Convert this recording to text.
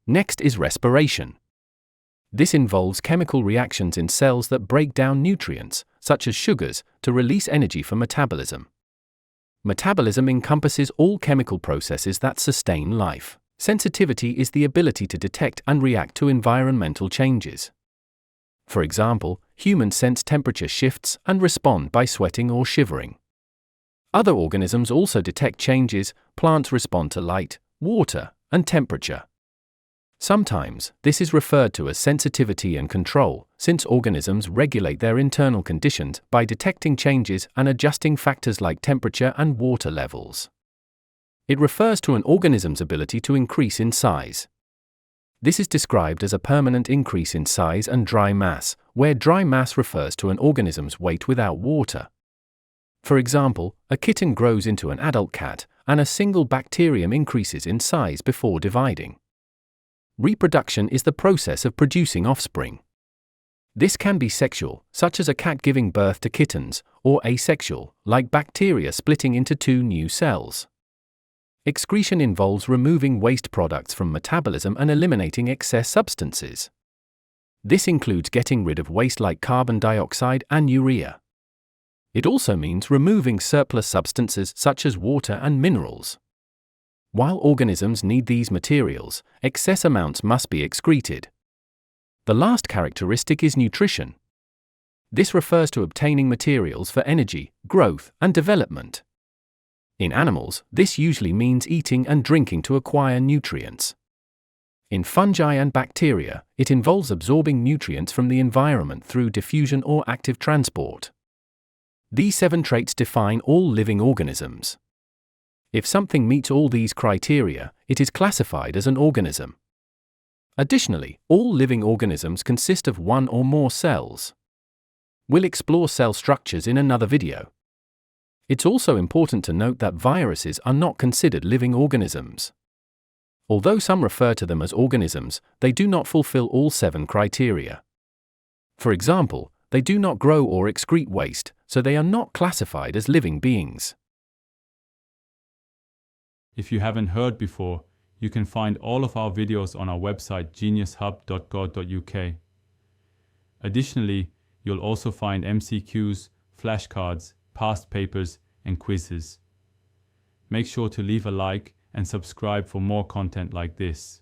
Next is respiration. This involves chemical reactions in cells that break down nutrients, such as sugars, to release energy for metabolism. Metabolism encompasses all chemical processes that sustain life. Sensitivity is the ability to detect and react to environmental changes. For example, humans sense temperature shifts and respond by sweating or shivering. Other organisms also detect changes. Plants respond to light, water, and temperature. Sometimes, this is referred to as sensitivity and control, since organisms regulate their internal conditions by detecting changes and adjusting factors like temperature and water levels. It refers to an organism's ability to increase in size. This is described as a permanent increase in size and dry mass, where dry mass refers to an organism's weight without water. For example, a kitten grows into an adult cat, and a single bacterium increases in size before dividing. Reproduction is the process of producing offspring. This can be sexual, such as a cat giving birth to kittens, or asexual, like bacteria splitting into two new cells. Excretion involves removing waste products from metabolism and eliminating excess substances. This includes getting rid of waste like carbon dioxide and urea. It also means removing surplus substances such as water and minerals. While organisms need these materials, excess amounts must be excreted. The last characteristic is nutrition. This refers to obtaining materials for energy, growth, and development. In animals, this usually means eating and drinking to acquire nutrients. In fungi and bacteria, it involves absorbing nutrients from the environment through diffusion or active transport. These 7 traits define all living organisms. If something meets all these criteria, it is classified as an organism. Additionally, all living organisms consist of one or more cells. We'll explore cell structures in another video. It's also important to note that viruses are not considered living organisms. Although some refer to them as organisms, they do not fulfill all 7 criteria. For example, they do not grow or excrete waste, so they are not classified as living beings. If you haven't heard before, you can find all of our videos on our website geniushub.co.uk. Additionally, you'll also find MCQs, flashcards, past papers, and quizzes. Make sure to leave a like and subscribe for more content like this.